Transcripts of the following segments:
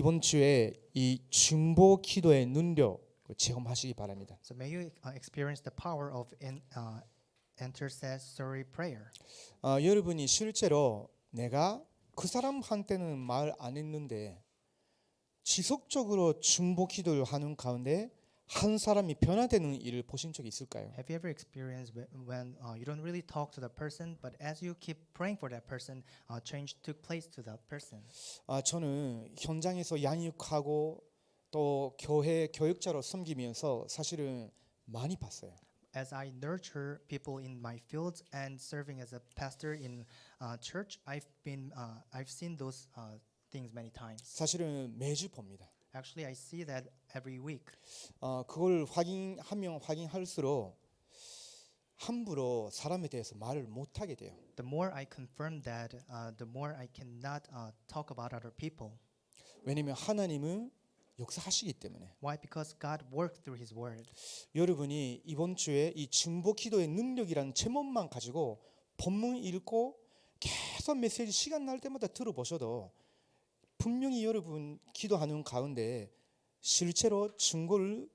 이번 주에 이 중보 기도의 능력 체험하시기 바랍니다. So may you experience the power of intercessory prayer. 여러분이 실제로 내가 그 사람한테는 말 안 했는데 지속적으로 중보 기도를 하는 가운데 한 사람이 변화되는 일을 보신 적이 있을까요? Have you ever experienced when you don't really talk to the person, but as you keep praying for that person, change took place to that person? 저는 현장에서 양육하고 또 교회 교육자로 섬기면서 사실은 많이 봤어요. As I nurture people in my fields and serving as a pastor in church, I've seen those things many times. 사실은 매주 봅니다. Actually, I see that every week. 그걸 확인하면 확인할수록 함부로 사람에 대해서 말을 못 하게 돼요. The more I confirm that, the more I cannot talk about other people. 왜냐하면 하나님은 역사하시기 때문에. Why? Because God worked through His Word. 여러분이 이번 주에 이 중보 기도의 능력이라는 제목만 가지고 본문 읽고 계속 메시지 시간 날 때마다 들어보셔도 분명히 여러분 기도하는 가운데 실제로 증거를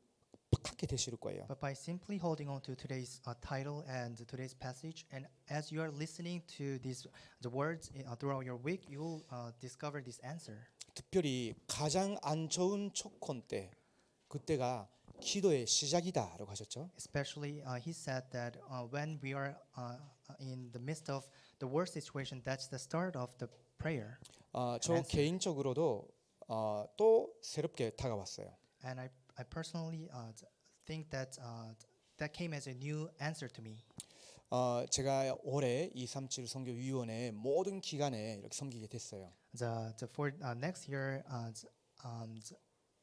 받게 되실 거예요. But by simply holding on to today's title and today's passage, and as you are listening to the words throughout your week, you will discover this answer. 특별히 가장 안 좋은 조건 때 그때가 기도의 시작이다라고 하셨죠. Especially, he said that when we are in the midst of the worst situation, that's the start of the prayer. 저 개인적으로도 또 새롭게 다가왔어요. And I personally think that that came as a new answer to me. 제가 올해 237 선교위원회 모든 기간에 이렇게 섬기게 됐어요. For next year,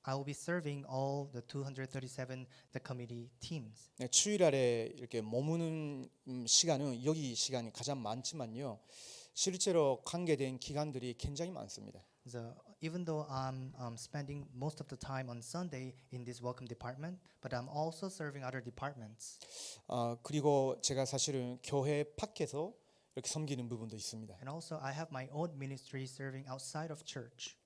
I will be serving all the 237 the committee teams. 네, 주일날에 이렇게 머무는 시간은 여기 시간이 가장 많지만요. 실제로 관계된 기간들이 굉장히 많습니다. Even though I'm spending most of the time on Sunday in this welcome department, but I'm also serving other departments. 그리고 제가 사실은 교회 밖에서 이렇게 섬기는 부분도 있습니다. And also I have my own ministry serving outside of church.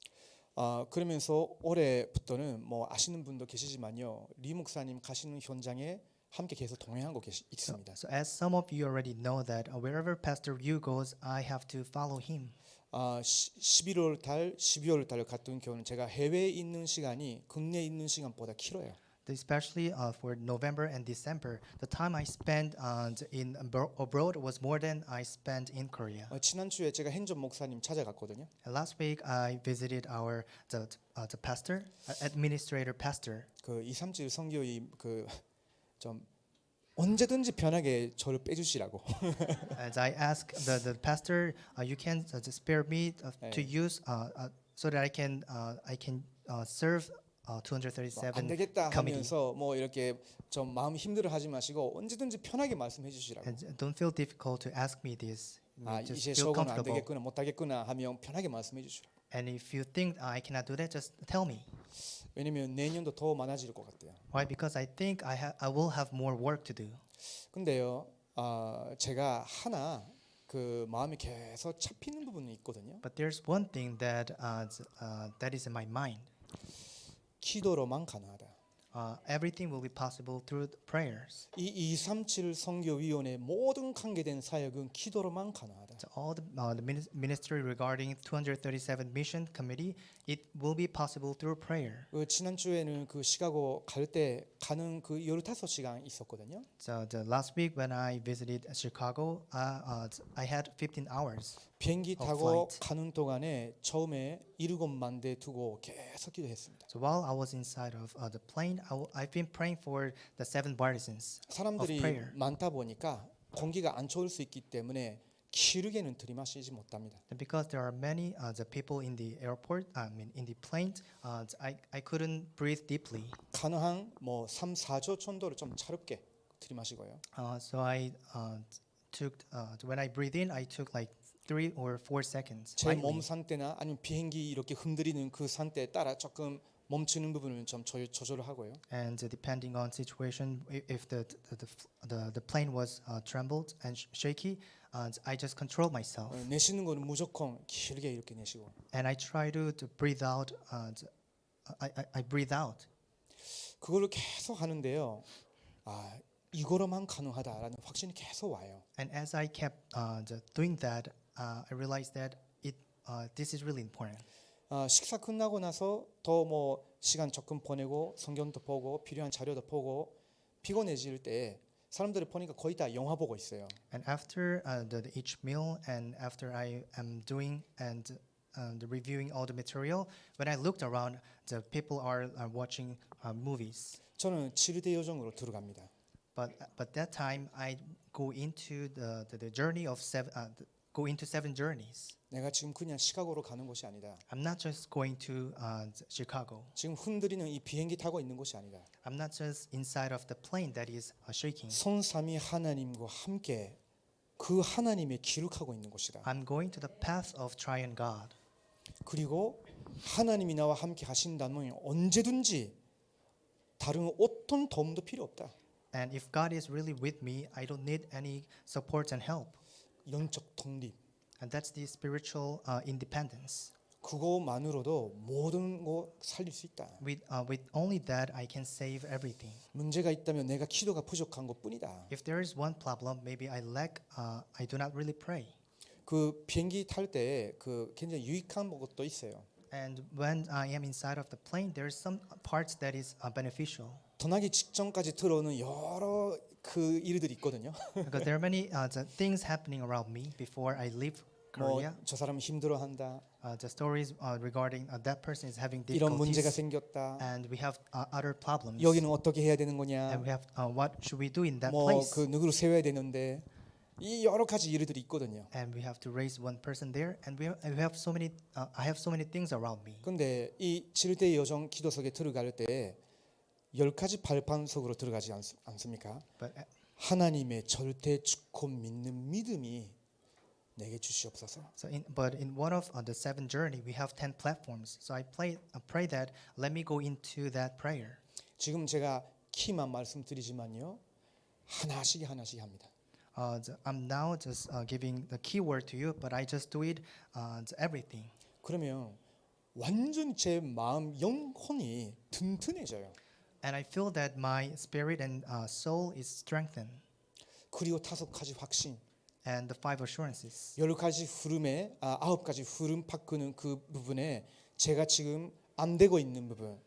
그러면서 올해부터는 뭐 아시는 분도 계시지만요. 리 목사님 가시는 현장에 함께 계속 동행하고 있습니다. So as some of you already know that wherever Pastor Yu goes, I have to follow him. 11월 달, 12월 달 같은 경우는 제가 해외에 있는 시간이 국내에 있는 시간보다 길어요. Especially for November and December, the time I spent in abroad was more than I spent in Korea. 지난주에 제가 hen전 목사님 찾아갔거든요. And last week I visited the pastor, administrator pastor. 그 237 선교의 좀 언제든지 편하게 저를 빼주시라고. As I asked the pastor, you can just spare me to use so that I can serve. 237 안 되겠다 committee. 하면서 뭐 이렇게 좀 마음 힘들어하지 마시고 언제든지 편하게 말씀해 주시라고. And don't feel difficult to ask me this. Just 이제 feel 저건 안 comfortable. 되겠구나 못 하겠구나 하면 편하게 말씀해 주시라고. And if you think I cannot do that, just tell me. 왜냐면 내년도 더 많아질 것 같아요. Why? Because I think I will have more work to do. 근데요, 제가 하나 그 마음에 계속 잡히는 부분이 있거든요. But there's one thing that that is in my mind. 기도로만 가능하다. Everything will be possible through prayers. 이 237 선교위원회 모든 관계된 사역은 기도로만 가능하다. So all the ministry regarding 237 mission committee, it will be possible through prayer. 지난 주에는 그 시카고 갈 때 가는 그 15시간 있었거든요. So the last week when I visited Chicago, I had 15 hours. 비행기 타고 flight. 가는 동안에 처음에 7만 대 두고 계속 기도했습니다. So while I was inside of the plane, I've been praying for the 7 partisans of 사람들이 prayer. 많다 보니까 공기가 안 좋을 수 있기 때문에 기르게는 들이마시지 못합니다. And because there are many the people in the airport, in the plane, I couldn't breathe deeply. 가능한 뭐 3, 4조 정도를 좀 차갑게 들이마시고요. So I took when I breathe in, I took like 3 or 4 seconds. 제 몸 상태나 아니면 비행기 이렇게 흔들리는 그 상태에 따라 조금 멈추는 부분은 좀 조절을 하고요. And depending on situation, if the plane was trembled and shaky, I just control myself. 내쉬는 거는 무조건 길게 이렇게 내쉬고. And I try to breathe out. I breathe out. 그거를 계속 하는데요. 아, 이거로만 가능하다라는 확신이 계속 와요. And as I kept doing that, I realized that this is really important. 식사 끝나고 나서 더 뭐 시간 조금 보내고 성경도 보고 필요한 자료도 보고 피곤해질 때 사람들을 보니까 거의 다 영화 보고 있어요. And after each meal and after I am doing and reviewing all the material, when I looked around, the people are watching movies. 저는 7대 요정으로 들어갑니다. But that time I go into the journey of go into 7 journeys. 내가 지금 그냥 시카고로 가는 곳이 아니다. I'm not just going to Chicago. 지금 흔들리는 이 비행기 타고 있는 곳이 아니다. I'm not just inside of the plane that is shaking. 성삼위 하나님과 함께 그 하나님의 기록하고 있는 곳이다. I'm going to the path of Triune God. 그리고 하나님이 나와 함께 하신다면 언제든지 다른 어떤 도움도 필요 없다. And if God is really with me, I don't need any support and help. 영적 독립. And that's the spiritual independence. 그거만으로도 모든 거 살릴 수 있다. With only that, I can save everything. 문제가 있다면 내가 기도가 부족한 것뿐이다. If there is one problem, maybe I do not really pray. 그 비행기 탈 때 그 굉장히 유익한 것도 있어요. And when I am inside of the plane, there are some parts that is beneficial. 떠나기 직전까지 들어오는 여러 그 일들이 있거든요. Because there are many things happening around me before I leave Korea. 저 사람 힘들어한다. The stories regarding that person is having 이런 문제가 difficulties, 생겼다. and we have other problems. 여기는 어떻게 해야 되는 거냐? And we have what should we do in that 뭐 place? 그 누구를 세워야 되는데 이 여러 가지 일들이 있거든요. And we have to raise one person there, and we have so many. I have so many things around me. 근데 이 7대 여정 기도석에 들어갈 때 10가지 발판 속으로 들어가지 않습니까? But 하나님의 절대 주권 믿는 믿음이 내게 주시옵소서. but in one of the 7 journey, we have 10 platforms. So I pray that let me go into that prayer. 지금 제가 키만 말씀드리지만요. 하나씩 합니다. I'm now just giving the keyword to you, but I just do it everything. 그러면 완전 제 마음 영혼이 튼튼해져요. And I feel that my spirit and soul is strengthened. 그리고 5가지 확신, And the 5 assurances. 10가지 흐름에 9가지 흐름 바꾸는 그 부분에 제가 지금 안 되고 있는 부분,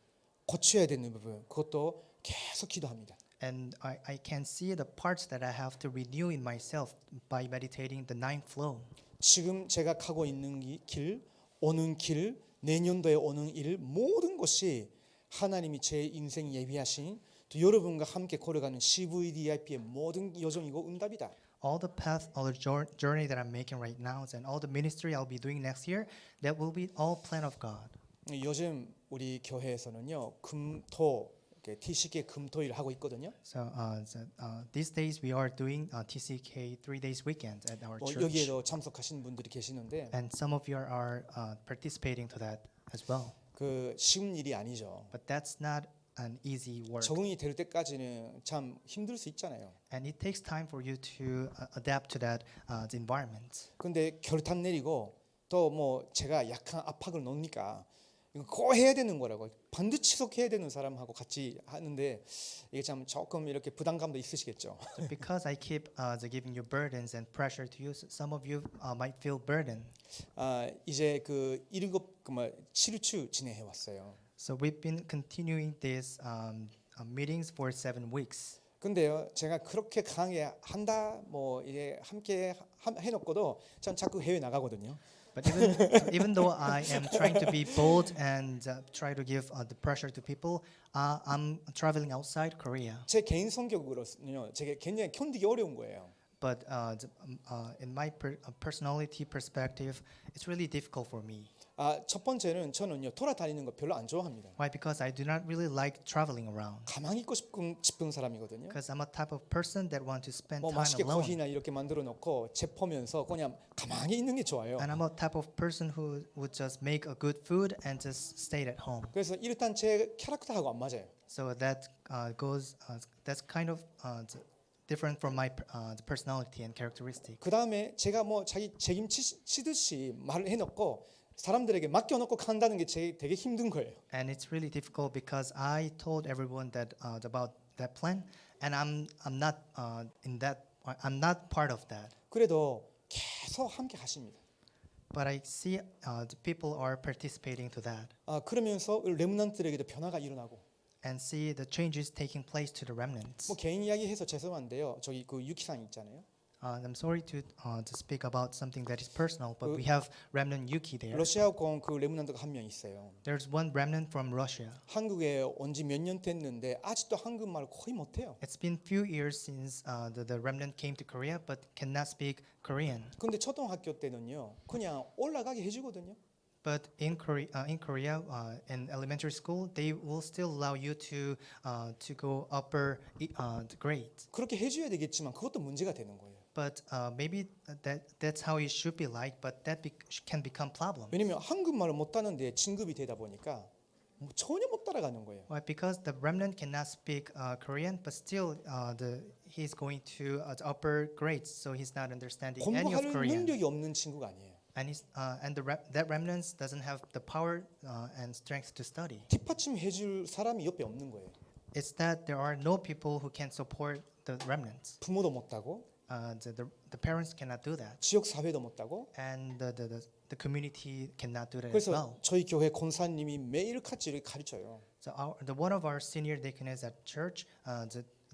고쳐야 되는 부분, 그것도 계속 기도합니다. And I can see the parts that I have to renew in myself by meditating the 9 flow. 지금 제가 가고 있는 길, 오는 길, 내년도에 오는 일 모든 것이 하나님이 제 인생 예비하신 또 여러분과 함께 걸어가는 CVDIP의 모든 여정이고 응답이다. All the path, all the journey that I'm making right now, and all the ministry I'll be doing next year, that will be all plan of God. 요즘 우리 교회에서는요 금토 TCK 금토일 하고 있거든요. So these days we are doing TCK 3 days weekend at our church. 여기에도 참석하시는 분들이 계시는데 And some of you are participating to that as well. 그 쉬운 일이 아니죠. But that's not an easy work. 적응이 될 때까지는 참 힘들 수 있잖아요. And it takes time for you to adapt to that environment. 근데 결단 내리고 또 뭐 제가 약한 압박을 넣으니까 이거 꼭 해야 되는 거라고 반드시 지속해야 되는 사람하고 같이 하는데 이게 참 조금 이렇게 부담감도 있으시겠죠. So because I keep giving you burdens and pressure to you, some of you might feel burdened. 이제 그 7주 진행해 왔어요. So we've been continuing these meetings for 7 weeks. 근데요, 제가 그렇게 강하게 한다, 뭐 이게 함께 해놓고도 참 자꾸 해외 나가거든요. But even though I am trying to be bold and try to give the pressure to people, I'm traveling outside Korea. 제 개인 성격으로는요, 제가 굉장히 견디기 어려운 거예요. but in my personality perspective, it's really difficult for me. 첫 번째는 저는요 돌아다니는 거 별로 안 좋아합니다. Why? Because I do not really like traveling around. 가만히 있고 싶은 사람이거든요. Because I'm a type of person that want to spend 뭐 time 맛있게 alone. 커피나 이렇게 만들어 놓고 재퍼면서 그냥 가만히 있는 게 좋아요. And I'm a type of person who would just make a good food and just stay at home. 그래서 이렇단 제 캐릭터하고 안 맞아요. So that that's kind of different from my personality and characteristic. 그 다음에 제가 뭐 자기 책임지듯이 말을 해놓고 사람들에게 맡겨놓고 간다는 게 되게 힘든 거예요. And it's really difficult because I told everyone that about that plan, and I'm not I'm not part of that. 그래도 계속 함께 하십니다. But I see the people are participating to that, 그러면서 레므넌트들에게도 변화가 일어나고. and see the changes taking place to the remnants. 뭐 개인 이야기해서 죄송한데요. 저기 그 유키상 있잖아요. I'm sorry to speak about something that is personal, but we have remnant Yuki there. 러시아권 그 레므넌트가 한 명 있어요. There's one remnant from Russia. 한국에 온 지 몇 년 됐는데 아직도 한국말을 거의 못해요. It's been few years since the remnant came to Korea, but cannot speak Korean. 근데 초등학교 때는요, 그냥 올라가게 해주거든요. But in Korea, in elementary school, they will still allow you to go upper grades. 그렇게 해줘야 되겠지만 그것도 문제가 되는 거예요. But maybe that's how it should be like. But that can become problem. 왜냐면 한국말을 못하는데 진급이 되다 보니까 전혀 못 따라가는 거예요. Why? Because the remnant cannot speak Korean, but still he's going to the upper grades, so he's not understanding any of 공부할 Korean. 능력이 없는 친구가 아니에요. And that remnant doesn't have the power and strength to study. 뒷받침 해줄 사람이 옆에 없는 거예요. It's that there are no people who can support the remnants. 부모도 못하고 The parents cannot do that, 지역 사회도 못하고. and the community cannot do that as 그래서 well. 저희 교회 권사님이 매일 같이 이렇게 가르쳐요. So one of our senior deaconess at church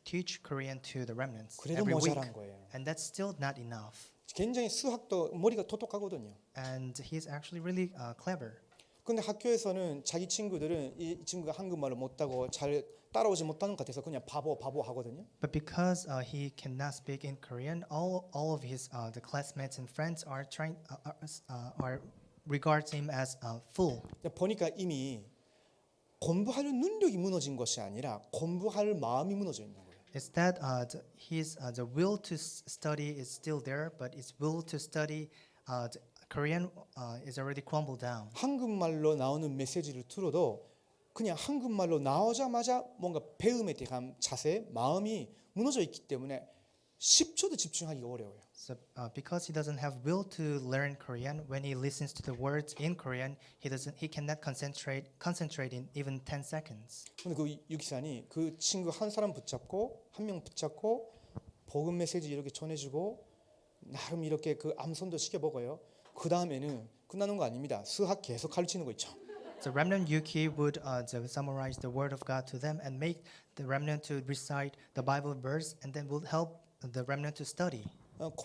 teach Korean to the remnants 그래도 every week, 모자란 거예요. and that's still not enough. 굉장히 수학도 머리가 똑똑하거든요. And he's actually really clever. 근데 학교에서는 자기 친구들은 이 친구가 한국말을 못하고 잘 따라오지 못하는 것 같아서 그냥 바보 하거든요. But because he cannot speak in Korean, all of his the classmates and friends are regards him as a fool. 보니까 이미 공부할 능력이 무너진 것이 아니라 공부할 마음이 무너져 있는 거예요. It's that his the will to study is still there, but his will to study the Korean is already crumbled down. 한국말로 나오는 메시지를 들어도 그냥 한국말로 나오자마자 뭔가 배움에 대한 자세, 마음이 무너져 있기 때문에 10초도 집중하기가 어려워요. So because he doesn't have will to learn Korean, when he listens to the words in Korean, he cannot concentrate in even 10 seconds. 근데 그 유기산이 그 친구 한 사람 붙잡고 한 명 붙잡고 복음 메시지 이렇게 전해주고 나름 이렇게 그 암송도 시켜 먹어요. 그 다음에는 끝나는 거 아닙니다. 수학 계속 가르치는 거 있죠. So remnant Yuki would summarize the word of God to them and make the remnant to recite the Bible verse, and then would help the remnant to study.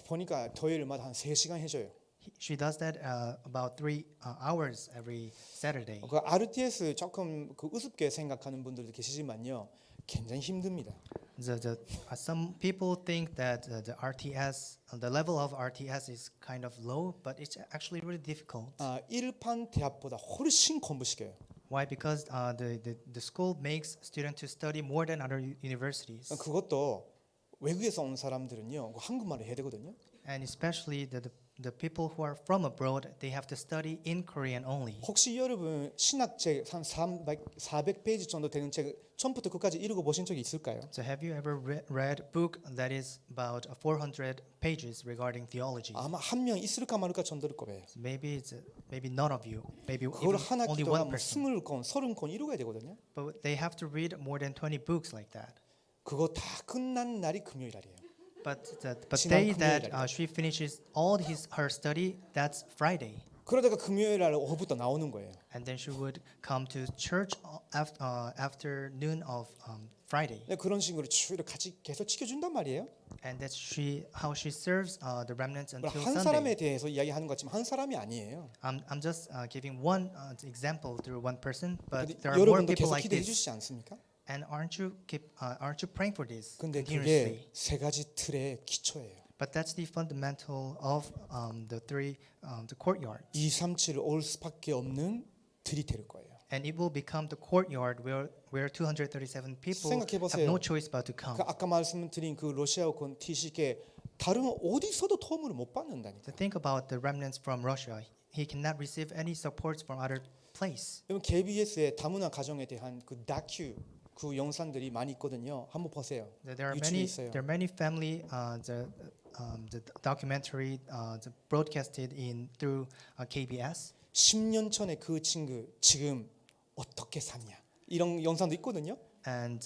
보니까 토요일마다 한 3시간 해줘요. She does that about 3 hours every Saturday. 그 RTS 조금 그 우습게 생각하는 분들도 계시지만요, 굉장히 힘듭니다. Some people think that the level of RTS is kind of low, but it's actually really difficult. 일반 대학보다 훨씬 공부시켜요. Why? Because the school makes students to study more than other universities. 그것도 외국에서 온 사람들은요, 한국말을 해야 되거든요. And especially the people who are from abroad, they have to study in Korean only. 혹시 여러분 신학책 한 400페이지 정도 되는 책 처음부터 끝까지 읽어 보신 적이 있을까요? So have you ever read a book that is about 400 pages regarding theology? 아마 한 명 있을까 말까 정도일 거예요. So maybe none of you, maybe 그걸 even 하나 only 기도가 one 뭐 person. 20권, 30권 이루어야 되거든요. But they have to read more than 20 books like that. 그거 다 끝난 날이 금요일 날이에요. But the 지난 day that 금요일날이다. she finishes all her study, that's Friday. 그러다가 금요일 날 오후부터 나오는 거예요. And then she would come to church after noon of Friday. 네, 그런 식으로 주일을 같이 계속 지켜준단 말이에요. And that's how she serves the remnants until 한 Sunday. 사람에 대해서 이야기하는 것 같지만 한 사람이 아니에요. I'm just giving one example through one person, but 근데 there are more 여러분도 people 계속 like 기도해 this. 주시지 않습니까? And aren't you praying for this 근데 continuously? 그게 세 가지 틀의 기초예요. But that's the fundamental of the courtyard. 237을 올 수밖에 없는 들이 될 거예요. And it will become the courtyard where 237 people 생각해 have 보세요. no choice but to come. 그 아까 말씀드린 그 러시아군 티시게 다른 어디서도 도움을 못 받는다니까. So think about the remnants from Russia. He cannot receive any supports from other place. 여러분 KBS의 다문화 가정에 대한 그 다큐 그 영상들이 많이 있거든요. 한번 보세요. There are 유튜브에 있어요. many family the documentary broadcasted through KBS. 10년 전에 그 친구 지금 어떻게 사냐 이런 영상도 있거든요. And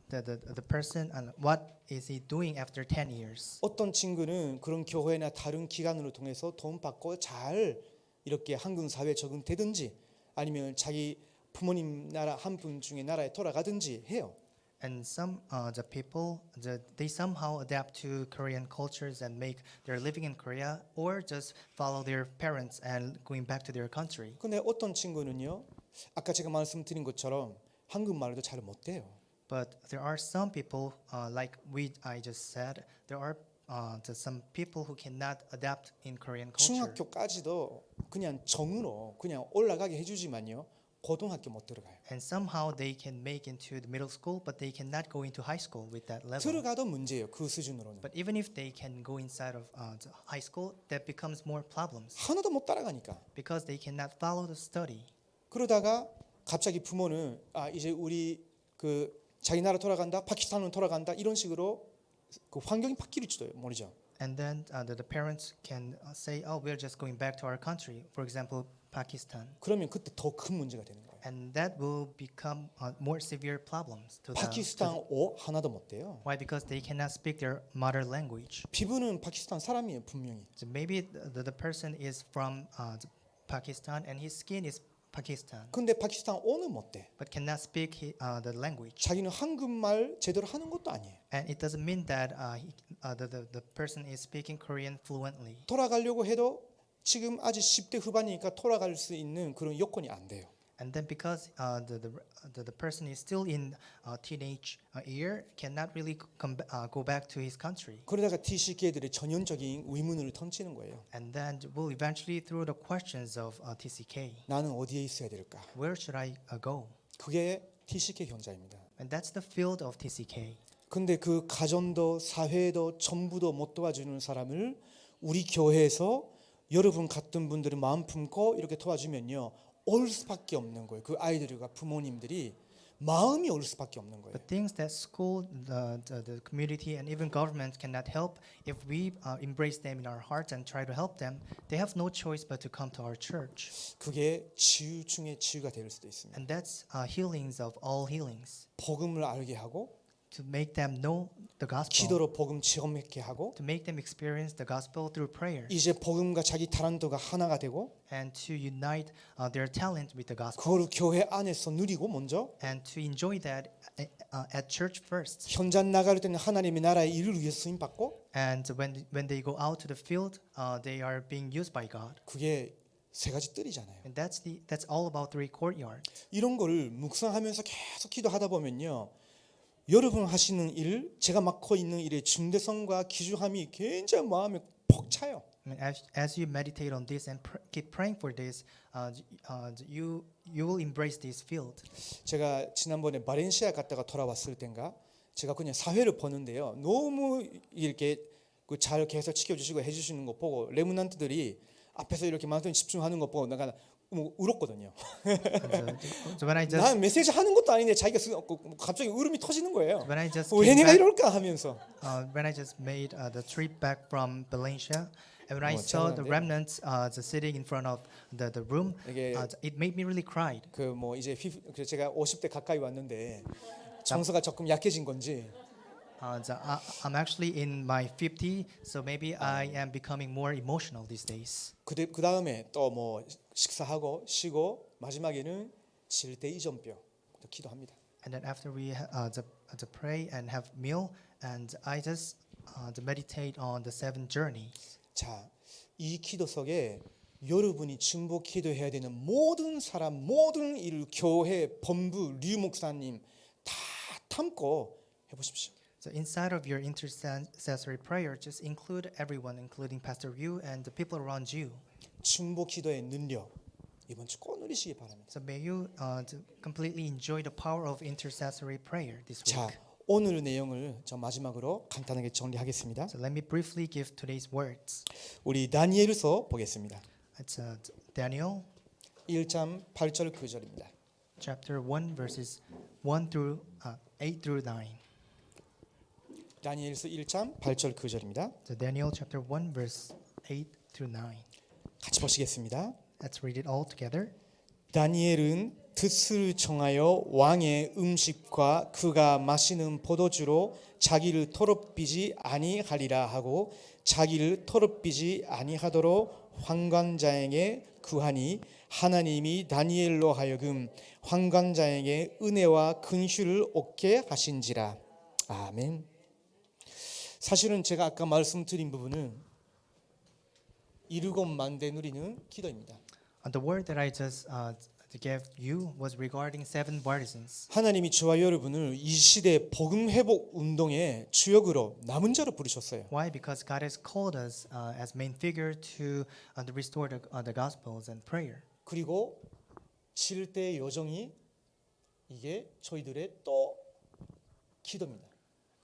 the person and what is he doing after 10 years? 어떤 친구는 그런 교회나 다른 기관으로 통해서 돈 받고 잘 이렇게 한국 사회에 적응되든지 아니면 자기 부모님 나라 한 분 중에 나라에 돌아가든지 해요. And some the people they somehow adapt to Korean cultures and make their living in Korea or just follow their parents and going back to their country. 근데 어떤 친구는요. 아까 제가 말씀드린 것처럼 한국말도 잘 못해요. But there are some people like I just said there are some people who cannot adapt in Korean culture. 중학교까지도 그냥 정으로 그냥 올라가게 해주지만요. 고등학교 못 들어가요. And somehow they can make into the middle school, but they cannot go into high school with that level. 들어가도 문제예요. 그 수준으로는. But even if they can go inside of the high school, that becomes more problems 하나도 못 따라가니까. because they cannot follow the study. 그러다가 갑자기 부모는 이제 우리 그 자기 나라 돌아간다, 파키스탄으로 돌아간다 이런 식으로 그 환경이 바뀔지도 모르죠. And then the parents can say, "Oh, we're just going back to our country." For example, Pakistan. 그러면 그때 더 큰 문제가 되는 거예요. And that will become more severe problems to them. 파키스탄어 하나도 못 돼요. Why? Because they cannot speak their mother language. 피부는 파키스탄 사람이에요, 분명히. So maybe the person is from Pakistan and his skin is Pakistan, 근데 파키스탄어는 못 돼. but cannot speak the language. 자기는 한국말 제대로 하는 것도 아니에요. And it doesn't mean that the person is speaking Korean fluently. 돌아가려고 해도 지금 아직 10대 후반이니까 돌아갈 수 있는 그런 여건이 안 돼요. And then because the person is still in teenage year, cannot really go back to his country. 그러다가 TCK들의 전형적인 의문을 던지는 거예요. And then will eventually through the questions of TCK, 나는 어디에 있어야 될까? where should I go? 그게 TCK 현장입니다. And that's the field of TCK. 근데 그 가정도 사회도 전부도 못 도와주는 사람을 우리 교회에서 여러분 같은 분들은 마음 품고 이렇게 도와주면요 올 수밖에 없는 거예요. 그 아이들과 부모님들이 마음이 올 수밖에 없는 거예요. But things that school, the community, and even government cannot help, if we embrace them in our hearts and try to help them, they have no choice but to come to our church. 그게 치유 중에 치유가 될 수도 있습니다. And that's healings of all healings. 복음을 알게 하고 To make them know the gospel. 기도로 복음 체험하게 하고 To make them experience the gospel through prayer. 이제 복음과 자기 타란트가 하나가 되고 And to unite their talent with the gospel. 그걸 교회 안에서 누리고 먼저 And to enjoy that at church first. 현장 나갈 때는 하나님의 나라의 일을 위해서 쓰임 받고 And when they go out to the field, they are being used by God. 그게 세 가지 뜰이잖아요. And that's all about three courtyards. 이런 거를 묵상하면서 계속 기도하다 보면요. 여러분 하시는 일, 제가 맡고 있는 일의 중대성과 귀중함이 굉장히 마음에 벅 차요. I mean, as you meditate on this and keep praying for this, you will embrace this field. 제가 지난번에 바렌시아 갔다가 돌아왔을 땐가 제가 그냥 사회를 보는데요. 너무 이렇게 잘 계속 지켜주시고 해주시는 거 보고 레문난트들이 앞에서 이렇게 많은 집중하는 거 보고 내가 울었거든요. So when I just 난 메시지 하는 것도 아닌데 자기가 갑자기 울음이 터지는 거예요. when I just 왜 came 내가 back, 이럴까 하면서. when I just made the trip back from Valencia, and when I 뭐, saw the 잘하는데? remnants sitting in front of the room, 이게 it made me really cried. 그 뭐 이제 제가 50대 가까이 왔는데 정서가 조금 약해진 건지 I'm actually in my 50, so maybe I am becoming more emotional these days. 그 다음에 또 뭐 식사하고 쉬고 마지막에는 질대 이전뼈 기도합니다. And then after we pray and have meal, and I just meditate on the 7 journeys. 자, 이 기도 속에 여러분이 중보 기도해야 되는 모든 사람, 모든 일, 교회, 본부, 류 목사님 다 담고 해보십시오. So inside of your intercessory prayer, just include everyone, including Pastor Yu and the people around you. 중보 기도의 능력 이번 주 꼭 누리시기 바랍니다. So may you to completely enjoy the power of intercessory prayer this 자, week. 오늘 내용을 저 마지막으로 간단하게 정리하겠습니다. So let me briefly give today's words. 우리 다니엘서 보겠습니다. It's Daniel 1장 8절 9절입니다. chapter 1 verses 1 through 8 through 9. 다니엘서 1장 8절 9절입니다. So Daniel chapter 1 verse 8 through 9. 같이 보시겠습니다. Let's read it all together. 다니엘은 뜻을 청하여 왕의 음식과 그가 마시는 포도주로 자기를 더럽히지 아니하리라 하고 자기를 더럽히지 아니하도록 환관자에게 구하니 하나님이 다니엘로 하여금 환관자에게 은혜와 근슈를 얻게 하신지라. 아멘. 사실은 제가 아까 말씀드린 부분은 7만대 누리는 기도입니다. The word that I just gave you was regarding 7 partisans. 하나님이 저와 여러분을 이 시대 복음 회복 운동의 주역으로 남은 자로 부르셨어요. Why? Because God has called us as main figure to restore the gospels and prayer. 그리고 7대 여정이 이게 저희들의 또 기도입니다.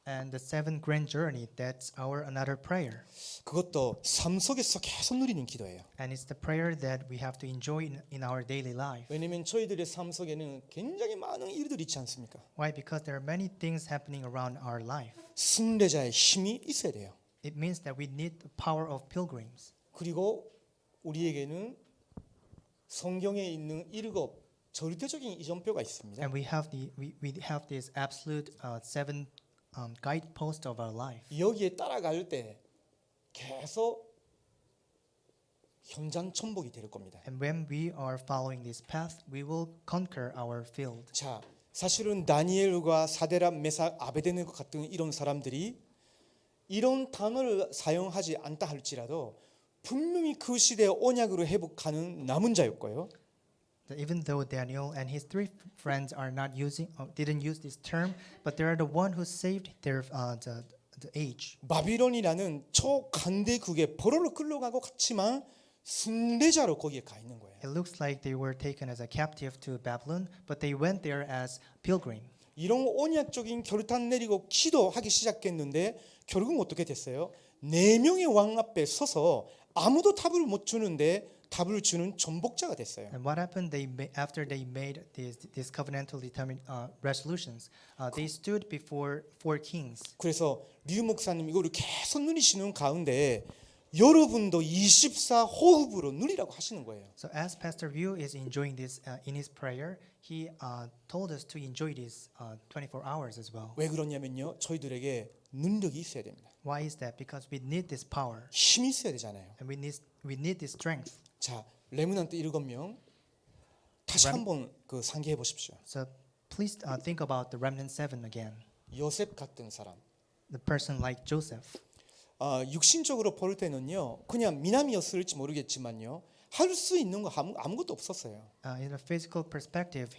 And the 7 grand journey, that's our another prayer. 그것도 삶 속에서 계속 누리는 기도예요. And it's the prayer that we have to enjoy in our daily life. 왜냐하면 저희들의 삶 속에는 굉장히 많은 일들이 있지 않습니까? Why? Because there are many things happening around our life. 순례자의 힘이 있어야 돼요. It means that we need the power of pilgrims. 그리고 우리에게는 성경에 있는 7 절대적인 이정표가 있습니다. And we have this absolute 7 guidepost of our life. 여기에 따라갈 때 계속 현장 천복이 될 겁니다. And when we are following this path, we will conquer our field. 자, 사실은 다니엘과 사데락, 메삭, 아베데네고 같은 이런 사람들이 이런 단어를 사용하지 않다 할지라도 분명히 그 시대의 언약으로 회복하는 남은 자였고요. Even though Daniel and his 3 friends are not didn't use this term, but they are the one who saved their the age. 바빌론이라는 초간대국에 포로로 끌려가고 갔지만 순례자로 거기에 가 있는 거예요. It looks like they were taken as a captive to Babylon, but they went there as pilgrim. 이런 언약적인 결단 내리고 기도하기 시작했는데 결국은 어떻게 됐어요? 4명의 왕 앞에 서서 아무도 답을 못 주는데 답을 주는 전복자가 됐어요. And what happened? After they made these covenantal resolutions, they stood before 4 kings. 그래서 류 목사님 이거를 계속 누리시는 가운데 여러분도 24 호흡으로 누리라고 하시는 거예요. So as Pastor Ryu is enjoying this in his prayer, he told us to enjoy this 24 hours as well. 왜 그러냐면요, 저희들에게 능력이 있어야 됩니다. Why is that? Because we need this power, 힘이 있어야 되잖아요. and we need this strength. 자, 레므넌트 7명 다시 한번 그 상기해 보십시오. So please think about the remnant 7 again. 요셉 같은 사람. The person like Joseph. 육신적으로 볼 때는요, 그냥 미남이었을지 모르겠지만요, 할 수 있는 거 아무것도 없었어요. In a physical perspective,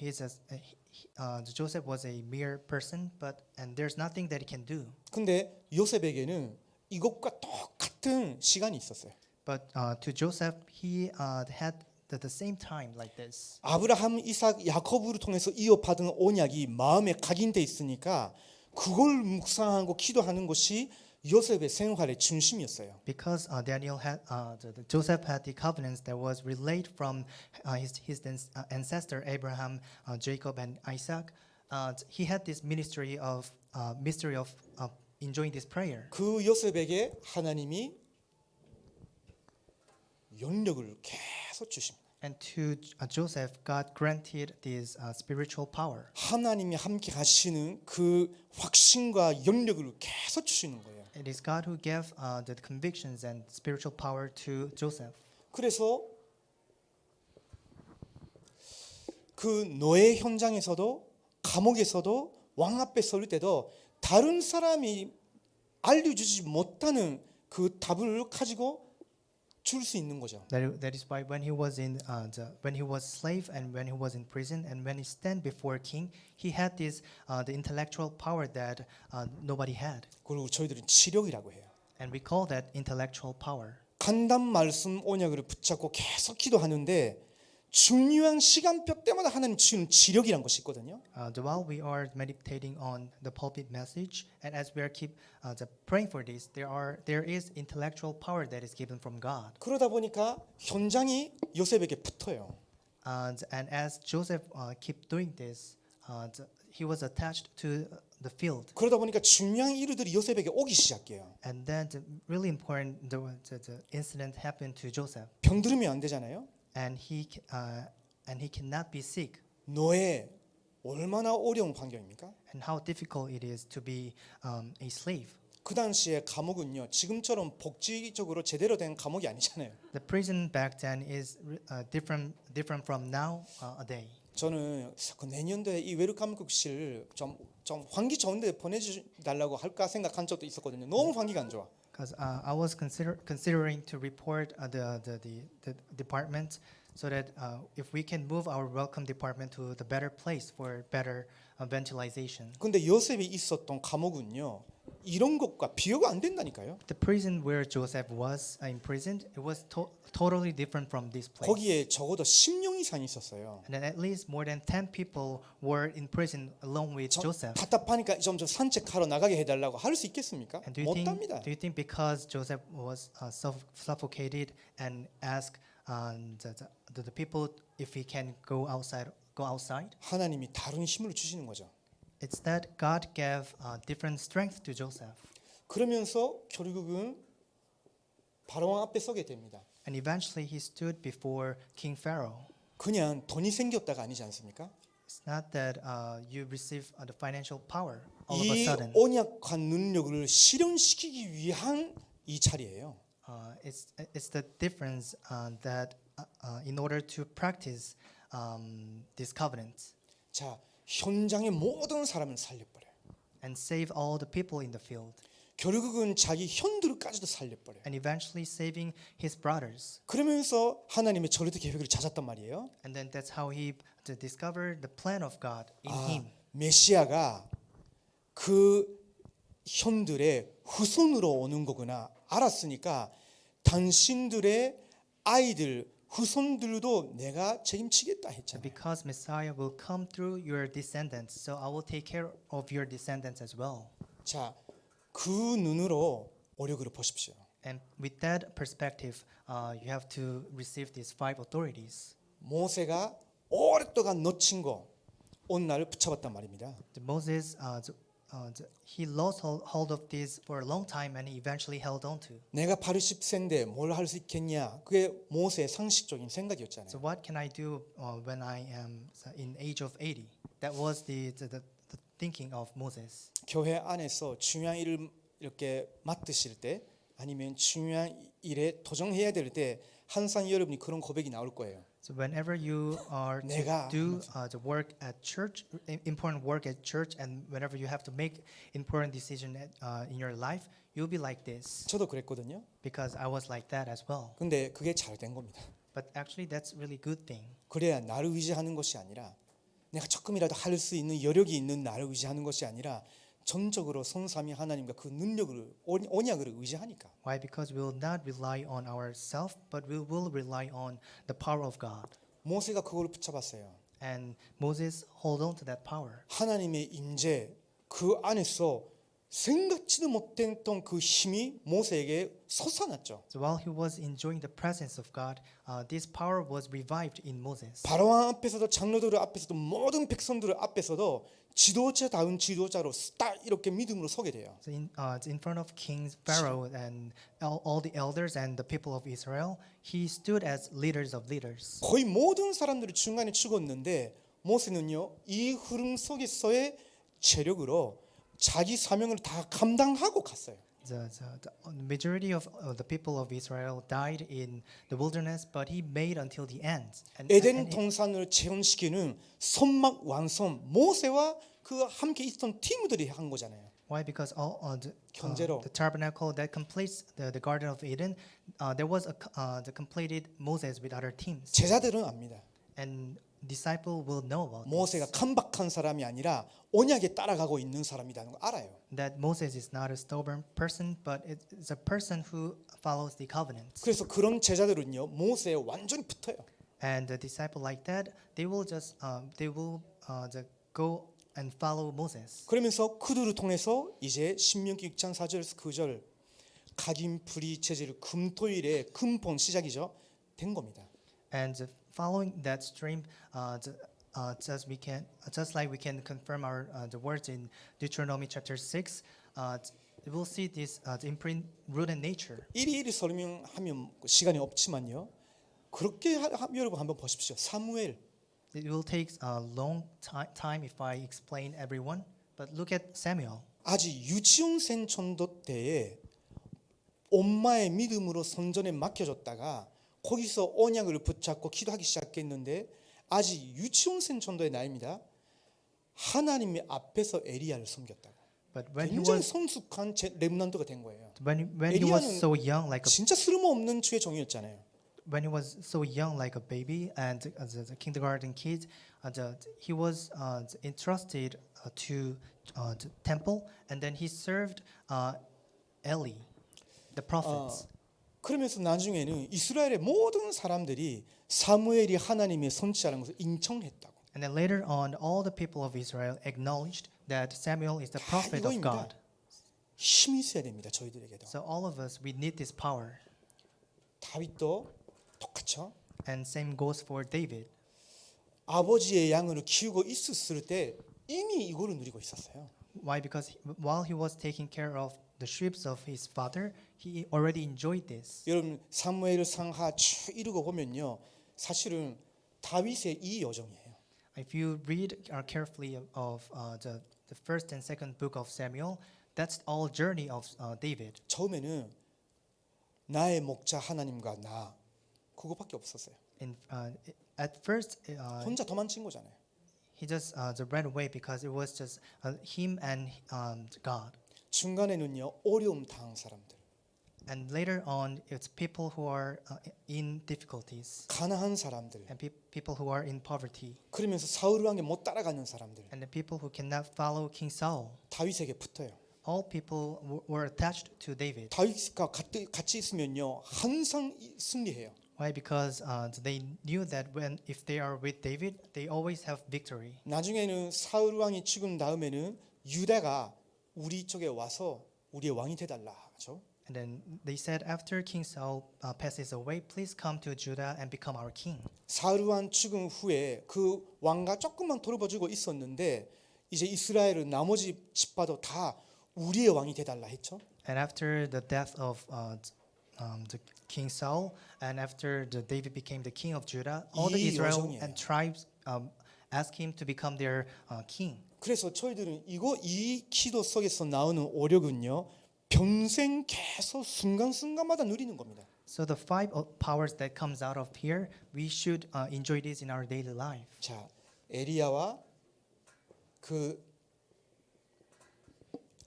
Joseph was a mere person, and there's nothing that he can do. 근데 요셉에게는 이것과 똑같은 시간이 있었어요. But to Joseph, he had the same time like this. 아브라함, 이삭, 야코브를 통해서 이어받은 언약이 마음에 각인돼 있으니까 그걸 묵상하고 기도하는 것이 요셉의 생활의 중심이었어요. Because Joseph had the covenants that was relayed from his ancestor Abraham, Jacob, and Isaac. He had this mystery of enjoying this prayer. 그 요셉에게 하나님이 영력을 계속 주십니다. And to Joseph, God granted this spiritual power. 하나님이 함께 하시는 그 확신과 영력을 계속 주시는 거예요. It is God who gave the convictions and spiritual power to Joseph. 그래서 그 노예 현장에서도 감옥에서도 왕 앞에 설 때도 다른 사람이 알려주지 못하는 그 답을 가지고 줄 수 있는 거죠. That is why when he was when he was slave and when he was in prison and when he stand before king, he had this the intellectual power that nobody had, 그리고 저희들은 지력이라고 해요. and we call that intellectual power. 간단 말씀 언약을 붙잡고 계속 기도하는데 중요한 시간표 때마다 하나님 주시는 지력이란 것이 있거든요. While we are meditating on the pulpit message, and as we are keep praying for this, there is intellectual power that is given from God. 그러다 보니까 현장이 요셉에게 붙어요. And as Joseph keep doing this, he was attached to the field. 그러다 보니까 중요한 일들이 요셉에게 오기 시작해요. And then really important, the incident happened to Joseph, 병들으면 안 되잖아요. and he cannot be sick. 노예 얼마나 어려운 환경입니까? And how difficult it is to be a slave. 그 당시에 감옥은요 지금처럼 복지적으로 제대로 된 감옥이 아니잖아요. The prison back then is different from nowadays. 저는 그 내년도에 이 외륙감독실 좀 환기 좋은데 보내달라고 할까 생각한 적도 있었거든요. 너무 환기가 안 좋아. Because I was considering to report the department so that if we can move our welcome department to the better place for better ventilation. 근데 요셉이 있었던 감옥은요 이런 것과 비교가 안 된다니까요. The prison where Joseph was imprisoned, it was totally different from this place. 거기에 적어도 10명 이상이 있었어요. And then at least more than 10 people were in prison along with Joseph. 답답하니까 좀 산책하러 나가게 해달라고 할 수 있겠습니까? And 못합니다. do you think because Joseph was suffocated and asked the people if he can go outside? 하나님이 다른 힘을 주시는 거죠. It's that God gave different strength to Joseph. 그러면서 결국은 바로왕 앞에 서게 됩니다. And eventually he stood before King Pharaoh. 그냥 돈이 생겼다가 아니지 않습니까? It's not that you receive the financial power all of a 이 sudden. 언약한 능력을 실현시키기 위한 이 자리예요. It's the difference that in order to practice this covenant 자, 현장의 모든 사람을 살려버려요. and save all the people in the field, 결국은 자기 현들까지도 살려버려요. and eventually saving his brothers. 그러면서 하나님의 전리도 계획을 찾았단 말이에요. And then that's how he discovered the plan of God in him. 메시아가 그 현들의 후손으로 오는 거구나 알았으니까 당신들의 아이들 후손들도 내가 책임지겠다 했잖아요. Because Messiah will come through your descendants, so I will take care of your descendants as well. 자, 그 눈으로 오력을 보십시오. And with that perspective, you have to receive these 5 authorities. 모세가 오랫동안 놓친 거 어느 날 붙잡았단 말입니다. Moses, he lost hold of this for a long time, and he eventually held on to. 내가 80세인데 뭘 할 수 있겠냐? 그게 모세의 상식적인 생각이었잖아요. So what can I do when I am in age of 80? That was the thinking of Moses. 교회 안에서 중요한 일을 이렇게 맡으실 때 아니면 중요한 일에 도전해야 될 때 항상 여러분이 그런 고백이 나올 거예요. So whenever you are 내가 to do the work at church, important work at church, and whenever you have to make important decision in your life, you'll be like this. 저도 그랬거든요. Because I was like that as well. 근데 그게 잘 된 겁니다. But actually, that's really good thing. 그래야 나를 의지하는 것이 아니라 내가 조금이라도 할 수 있는 여력이 있는 나를 의지하는 것이 아니라 전적으로 성삼위 하나님과 그 능력을 언약을 의지하니까. Why? Because we will not rely on ourselves, but we will rely on the power of God. 모세가 그걸 붙잡았어요. And Moses hold on to that power. 하나님의 임재 그 안에서 생각지도 못했던 그 힘이 모세에게 솟아났죠. So while he was enjoying the presence of God, this power was revived in Moses. 바로왕 앞에서도 장로들 앞에서도 모든 백성들 앞에서도 지도자다운 지도자로 딱 이렇게 믿음으로 서게 돼요. So in front of King Pharaoh and all the elders and the people of Israel, he stood as leaders of leaders. 거의 모든 사람들이 중간에 죽었는데 모세는요 이 흐름 속에서의 체력으로 자기 사명을 다 감당하고 갔어요. The majority of the people of Israel died in the wilderness, but he made until the end. 에덴 동산을 재현시키는 선막 완성 모세와 그 함께 있던 팀들이 한 거잖아요. Why? Because 경제로. the tabernacle that completes the Garden of Eden, there was the completed Moses with other teams, 제자들은 압니다. and disciple will know about 모세가 칸박한 사람이 아니라 언약에 따라가고 있는 사람이라는 걸 알아요. that Moses is not a stubborn person, but it's a person who follows the covenants. 그래서 그런 제자들은요 모세에 완전히 붙어요. And the disciple like that, they will just go and follow Moses. 그러면서 그들을 통해서 이제 신명기 6장 4절에서 9절 각인 불의 제재를 금토일에 근본 시작이죠. 된 겁니다. And following that stream, just like we can confirm the words in Deuteronomy chapter 6, we'll see this imprint rooted nature. 일일이 설명하면 시간이 없지만요. 그렇게 여러분 한번 보십시오. 사무엘 It will take a long time if I explain everyone, but look at Samuel. 아직 유치원생 전도 때에 엄마의 믿음으로 선전에 맡겨졌다가 거기서 언약을 붙잡고 기도하기 시작했는데 아직 유치원생 전도의 나이입니다. 하나님의 앞에서 에리야를 섬겼다고. But when he 굉장히 was 성숙한 렘넌트가 된 거예요. when he was 에리야는 so young, like a 진짜 쓸모없는 주의 종이었잖아요. when he was so young, like a baby, and as a kindergarten kid, he was entrusted to the temple, and then he served Eli, the prophets. 그러면서 나중에는 이스라엘의 모든 사람들이 사무엘이 하나님의 선지자라는 것을 인정했다고. And then later on, all the people of Israel acknowledged that Samuel is the prophet of 이거입니다. God. 힘이 있어야 됩니다. 저희들에게도. So all of us, we need this power. 다윗도 똑같죠. And same goes for David. 아버지의 양을 키우고 있었을 때 이미 이거를 누리고 있었어요. Why? Because while he was taking care of the sheep of his father, he already enjoyed this. 여러분 사무엘 상하 쭉 이루고 보면요, 사실은 다윗의 이 여정이에요. If you read carefully of the first and second book of Samuel, that's all journey of David. 처음에는 나의 목자 하나님과 나 그거밖에 없었어요. At first, 혼자 도망친 거잖아요. he just ran away because it was just him and God. 중간에는요 어려움 당한 사람들, And later on, it's people who are in difficulties 가난한 사람들, and people who are in poverty 그러면서 사울 왕에 못 따라가는 사람들, and the people who cannot follow King Saul. 다윗에게 붙어요. All people were attached to David. 다윗과 같이 있으면요 항상 승리해요. Why? Because they knew that if they are with David, they always have victory. 나중에는 사울 왕이 죽은 다음에는 유다가 우리 쪽에 와서 우리의 왕이 되달라 하죠. And then they said, after King Saul passes away, please come to Judah and become our king. 사울 왕 죽은 후에 그 왕가 조금만 돌봐주고 있었는데 이제 이스라엘은 나머지 집파도 다 우리의 왕이 되달라 했죠. And after the death of the King Saul, and after David became the king of Judah, all the 이 Israel 여정이에요. and tribes asked him to become their king. 그래서 저희들은 이 기도 속에서 나오는 오력은요 평생 계속 순간순간마다 누리는 겁니다. So the five powers that comes out of here, we should enjoy this in our daily life. 자, 에리야와 그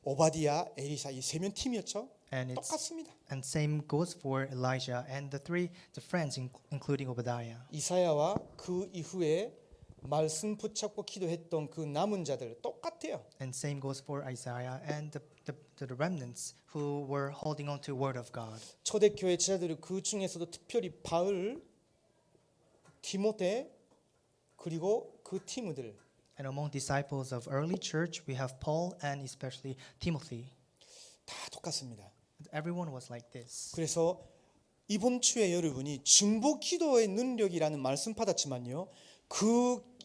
오바디아, 에리사 이 세 명 팀이었죠. And it's 똑같습니다. and same goes for Elijah and the friends, including Obadiah. 이사야와 그 이후에 말씀 붙잡고 기도했던 그 남은 자들 똑같아요. And same goes for Isaiah and the remnants who were holding on to word of God. 초대교회 지자들은 그 중에서도 특별히 바울, 디모데 그리고 그 팀들 And among disciples of early church, we have Paul and especially Timothy. 다 똑같습니다. Everyone was like this. 그래서 이번 주에 여러분이 중보 기도의 능력이라는 말씀 받았지만요.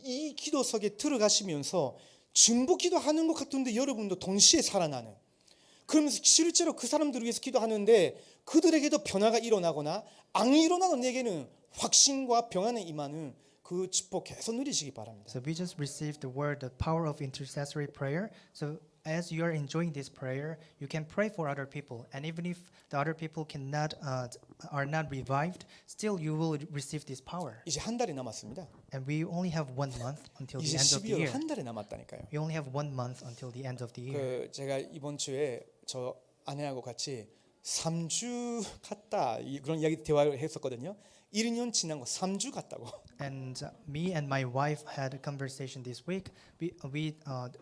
이 기도 속에 들어가시면서 중보 기도하는 것 같은데 여러분도 동시에 살아나는. 그러면서 실제로 그 사람들을 위해서 기도하는데 그들에게도 변화가 일어나거나 앙이 일어나는 내게는 확신과 평안에 임하는 그 축복 계속 누리시기 바랍니다. So we just received the word, the power of intercessory prayer. So as you are enjoying this prayer, you can pray for other people, and even if the other people are not revived, still you will receive this power. 이제 한 달이 남았습니다. And we only have 1 month until the 이제 end of the 12월 year. 한 달이 남았다니까요. We only have 1 month until the end of the year. 제가 이번 주에 저 아내하고 같이 3주 갔다 그런 이야기 대화를 했었거든요. 1년 지난 거 3주 갔다고. And me and my wife had a conversation this week. We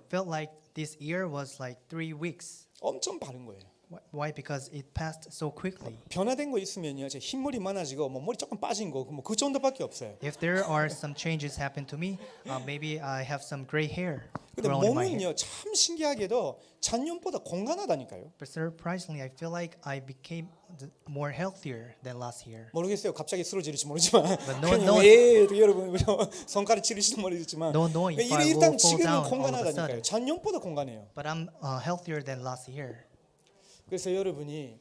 felt like this year was like 3 weeks. 엄청 바른 거예요. Why? Because it passed so quickly. 변화된 거 있으면요, 제 흰머리 많아지고 뭐 머리 조금 빠진 거 뭐 그 정도밖에 없어요. If there are some changes happen to me, maybe I have some gray hair 근데 growing in my hair. 몸은요, 참 신기하게도 작년보다 건강하다니까요. But surprisingly, I feel like I became more healthier than last year. 모르겠어요. 갑자기 쓰러질지 모르지만 no- 그냥 no- 왜 여러분 손가락 치르시는 모르겠지만 Don't know if I 일단 will fall 지금은 down all of a 건강하다니까요. sudden. 작년보다 건강해요. But I'm healthier than last year. 그래서 여러분이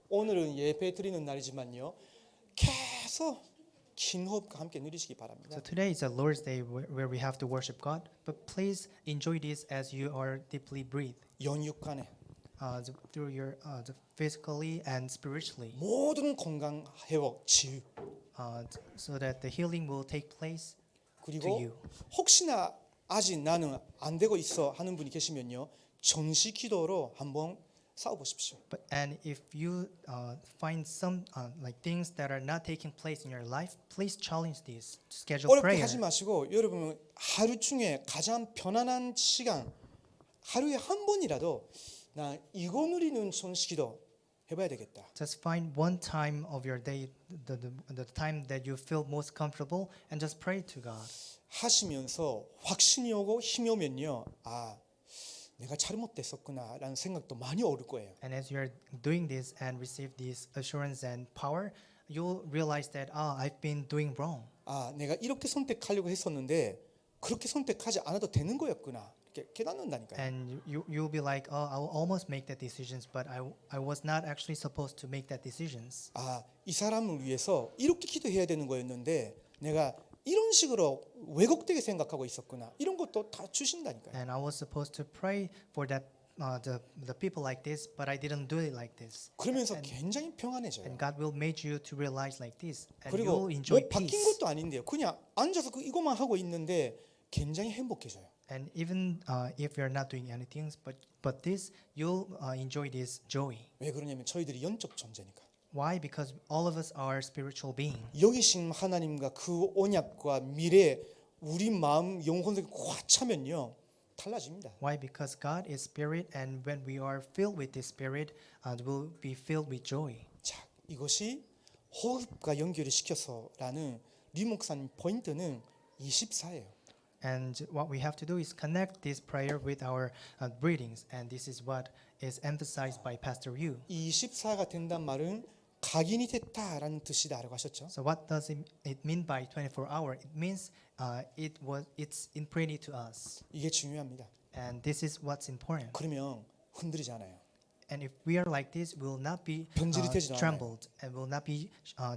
오늘은 예배 드리는 날이지만요, 계속 긴 호흡과 함께 누리시기 바랍니다. So today is a Lord's Day where we have to worship God. But please enjoy this as you are deeply breathe 연육간에 through your physically and spiritually, 모든 건강 회복 치유 so that the healing will take place to 그리고 you. 혹시나 아직 나는 안 되고 있어 하는 분이 계시면요, 정시 기도로 한번 싸워 보십시오. And if you find some like things that are not taking place in your life, please challenge this. Schedule 어렵게 prayer. 하지 마시고 여러분 하루 중에 가장 편안한 시간 하루에 한 번이라도 나 이거 누리는 손시기도 해봐야 되겠다. Just find one time of your day, the time that you feel most comfortable, and just pray to God. 하시면서 확신이 오고 힘이 오면요, 아 내가 잘못됐었구나라는 생각도 많이 오를 거예요. And as you are doing this and receive this assurance and power, you'll realize that I've been doing wrong. 아 내가 이렇게 선택하려고 했었는데 그렇게 선택하지 않아도 되는 거였구나. 이렇게 깨닫는다니까요. And you'll be like, I'll almost make that decisions, but I was not actually supposed to make that decisions. 아 이 사람을 위해서 이렇게 기도해야 되는 거였는데 내가 이런 식으로 왜곡되게 생각하고 있었구나. 이런 것도 다 주신다니까요. And I was supposed to pray for that the people like this, but I didn't do it like this. 그러면서 굉장히 평안해져요. And God will make you to realize like this, and 그리고 you'll enjoy 뭐 바뀐 peace. 것도 아닌데요. 그냥 앉아서 이것만 하고 있는데 굉장히 행복해져요. And even if you're not doing anything, but this, you'll enjoy this joy. 왜 그러냐면 저희들이 영적 존재니까. Why? Because all of us are spiritual beings. 여기신 하나님과 그 언약과 미래 우리 마음 영혼을 꽉 차면요 달라집니다. Why? Because God is spirit, and when we are filled with this spirit, we'll be filled with joy. 자, 이것이 호흡과 연결을 시켜서라는 리 목사님 포인트는 24예요. And what we have to do is connect this prayer with our breathings, and this is what is emphasized by Pastor Yu. 24가 된단 말은 각인이 됐다라는 뜻이다라고 하셨죠. So what does it mean by 24-hour? It means it's imprinted to us, 이게 중요합니다. and this is what's important. 그러면 흔들리지 않아요. And if we are like this, we will not be 변질이 되지 않아요. trembled and will not be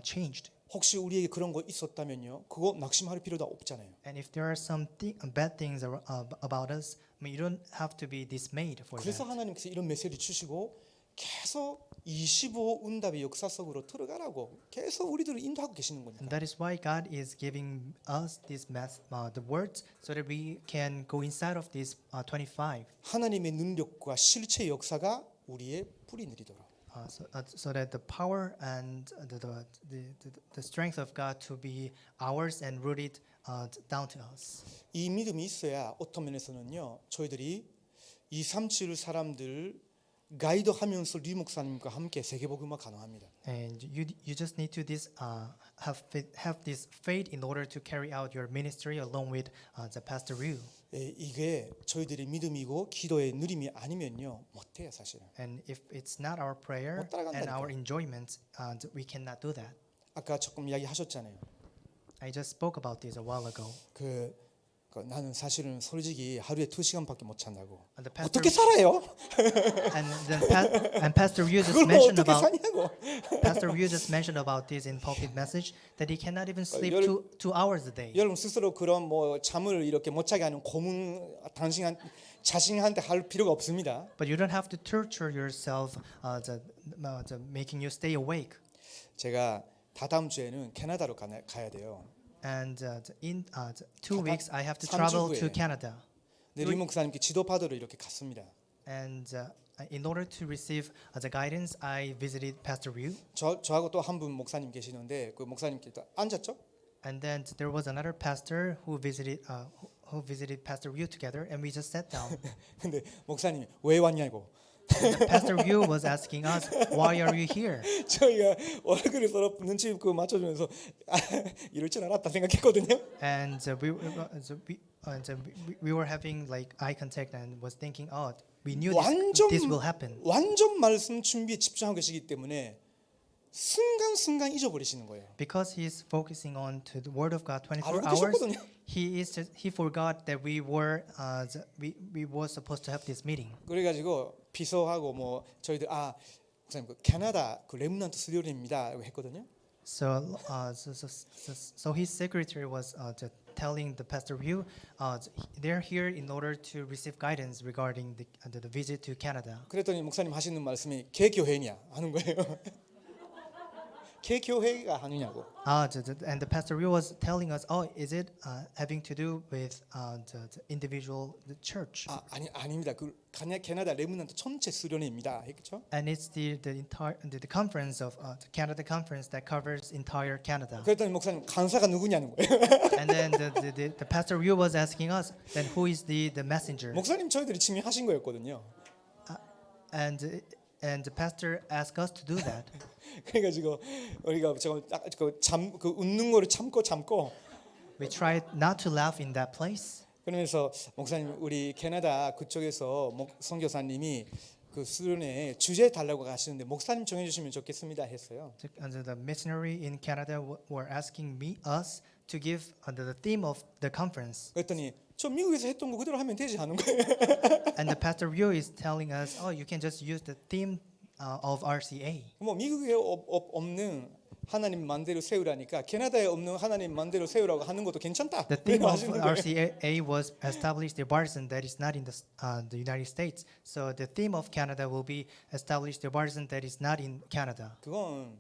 changed. 혹시 우리에게 그런 거 있었다면요, 그거 낙심할 필요도 없잖아요. And if there are some bad things about us, I mean, you don't have to be dismayed for 그래서 that. 하나님께서 이런 메시지 주시고 계속 25 응답의 역사 속으로 들어가라고 계속 우리들을 인도하고 계시는 And 거니까. that is why God is giving us this the words so that we can go inside of this 25. 하나님의 능력과 실체의 역사가 우리의 뿌리 내리도록. So that the power and the strength of God to be ours and rooted down to us. 이 믿음이 있어야 어떤 면에서는요, 저희들이 237 사람들 가이드하면서 리 목사님과 함께 세계복음화 가능합니다. And you just need to have this faith in order to carry out your ministry along with the Pastor Ryu. 이게 저희들의 믿음이고 기도의 느림이 아니면요 못해요 사실은. And if it's not our prayer 못 따라간다니까요. and our enjoyment, we cannot do that. 아까 조금 이야기하셨잖아요. I just spoke about this a while ago. 그 나는 사실은 솔직히 하루에 2시간밖에 못 잔다고. And the pastor 어떻게 살아요? and Pastor Ryu just 그걸 mentioned 어떻게 about 사냐고. Pastor Ryu just mentioned about this in pulpit message that he cannot even sleep 열- two hours a day. 여러분 스스로 그런 뭐 잠을 이렇게 못 자게 하는 고문 자신한테 할 필요가 없습니다. But you don't have to torture yourself, making you stay awake. 제가 다다음 주에는 캐나다로 가야 돼요. And in 2 weeks, I have to 3주 travel 후에. to Canada. 네, 리 목사님께 지도 받으러 이렇게 갔습니다. And in order to receive the guidance, I visited Pastor Ryu. 저하고 또 한 분 목사님 계시는데 그 목사님께 앉았죠? And then there was another pastor who visited Pastor Ryu together, and we just sat down. 근데 목사님이 왜 왔냐고. And Pastor Ryu was asking us, "Why are you here?" 저희가 얼굴에 서로 눈치 그 맞춰주면서 이럴 줄 알았다 생각했거든요. And we were having like eye contact and was thinking, "Oh, we knew this will happen." 완전 말씀 준비에 집중하고 계시기 때문에 순간순간 잊어버리시는 거예요. Because he's focusing on to the Word of God 24 알고 hours, 계셨거든요. he forgot that we were supposed to have this meeting. 그래가지고 비서하고 뭐 저희들 목사님 그 캐나다 그 렘넌트 수료리입니다 했거든요. So his secretary was telling the Pastor Ryu, they're here in order to receive guidance regarding the visit to Canada. 그랬더니 목사님 하시는 말씀이 개교회냐 하는 거예요. 개교회가 아니냐고. And the Pastor Ryu was telling us, oh, is it having to do with the individual the church? 아닙니다. 그 캐나다 렘넌트 전체 수련회입니다. 했죠? And it's the conference of the Canada conference that covers entire Canada. 그랬더니 목사님 간사가 누구냐는 거예요. And then the Pastor Ryu was asking us, then who is the messenger? 목사님 저희들이 지명하신 거였거든요. And the pastor asked us to do that. 그래가지고 우리가 그 웃는 거를 참고 We tried not to laugh in that place. 그러면서 목사님 우리 캐나다 그쪽에서 선교사님이 그 수련회 주제 달라고 하시는데 목사님 정해주시면 좋겠습니다 했어요. The missionary in Canada were asking us to give the theme of the conference. 그랬더니 저 미국에서 했던 거 그대로 하면 되지 않은 거예요. And the Pastor Ryu is telling us, oh, you can just use the theme of RCA. 뭐 미국에 없는 하나님 만대로 세우라니까 캐나다에 없는 하나님 만대로 세우라고 하는 것도 괜찮다. The theme of RCA was established the partisan that is not in the United States. So the theme of Canada will be established the partisan that is not in Canada. 그건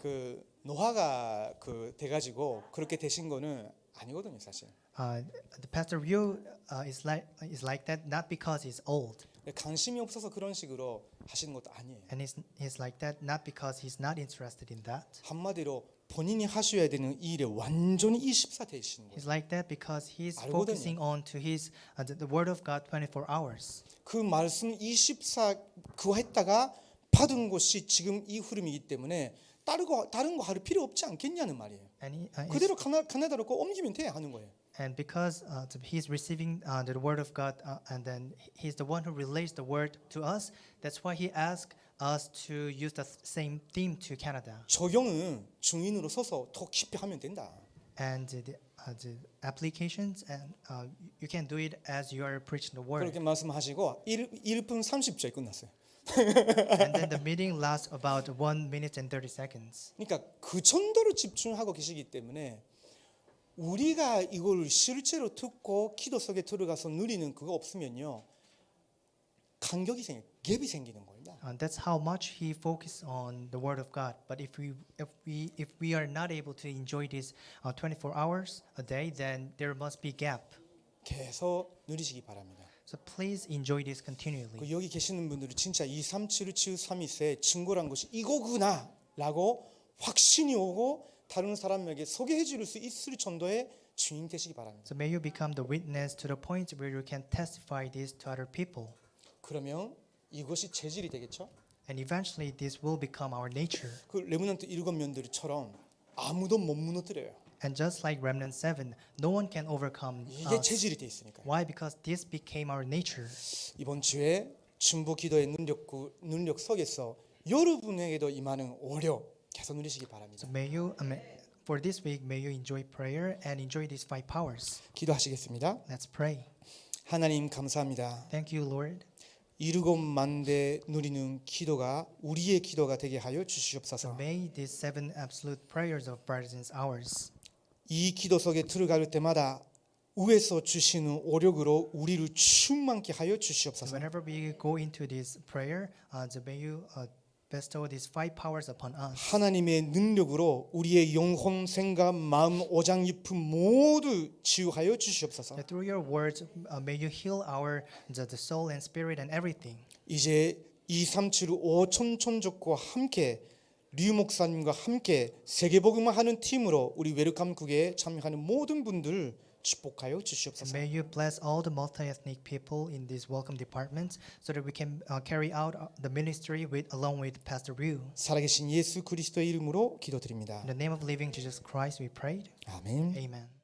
그 노화가 그 돼가지고 그렇게 되신 거는 아니거든요, 사실. The Pastor Ryu is like that not because he's old. 관심이 없어서 그런 식으로 하시는 것도 아니에요. And he's like that not because he's not interested in that. 한마디로 본인이 하셔야 되는 이 일에 완전히 24 되시는 거예요. He's like that because he's 알거든요. focusing on to his the Word of God 24 hours. 그 말씀 24 그거 했다가 받은 것이 지금 이 흐름이기 때문에 다른 거 할 필요 없지 않겠냐는 말이에요. And 그대로 카나다로 거 옮기면 돼 하는 거예요. And because he's receiving the word of God, and then he's the one who relays the word to us, that's why he asked us to use the same theme to Canada. 적용은 증인으로 서서 더 깊이 하면 된다. And the applications, and you can do it as you are preaching the word. 그렇게 말씀하시고 1분 30초에 끝났어요. And then the meeting lasts about 1 minute and 30 seconds. 그러니까 그 정도로 집중하고 계시기 때문에 우리가 이걸 실제로 듣고 기도 속에 들어가서 누리는 그거 없으면요 간격이 갭이 생기는 겁니다. That's how much he focused on the word of God. But if we are not able to enjoy this 24 hours a day, then there must be gap. 계속 누리시기 바랍니다. So please enjoy this continually. 그 여기 계시는 분들이 진짜 237-324의 증거란 것이 이거구나라고 확신이 오고 다른 사람에게 소개해 줄 수 있을 정도의 증인 되시기 바랍니다. So may you become the witness to the point where you can testify this to other people. 그러면 이것이 재질이 되겠죠? And eventually this will become our nature. 그 레므넌트 7면들처럼 아무도 못 무너뜨려요. And just like Remnant 7, no one can overcome 이게 us. 재질이 돼 있으니까요. Why? Because this became our nature. 이번 주에 중보 기도의 능력 속에서 여러분에게도 임하는 오력 계속 누리시기 바랍니다. So may you for this week, may you enjoy prayer and enjoy these 5 powers. 기도하시겠습니다. Let's pray. 하나님 감사합니다. Thank you, Lord. 이루고 만대 누리는 기도가 우리의 기도가 되게 하여 So 주시옵소서. may these 7 absolute prayers of Brazilians ours. 이 기도 속에 들어갈 때마다 위에서 주시는 오력으로 우리를 충만케 하여 So 주시옵소서. whenever we go into this prayer, may you bestow these 5 powers upon us. 하나님의 능력으로 우리의 영혼, 생각, 마음, 오장, 이품 모두 치유하여 주시옵소서. That through your words, may you heal our the soul and spirit and everything. 이제 237 5천촌족과 함께 류 목사님과 함께 세계복음을 하는 팀으로 우리 웰컴 국에 참여하는 모든 분들 축복하여 And 주시옵소서. may you bless all the multi-ethnic people in this welcome department, so that we can carry out the ministry along with Pastor Ryu. 살아계신 예수 그리스도의 이름으로 기도드립니다. In the name of living Jesus Christ, we prayed. 아멘. Amen.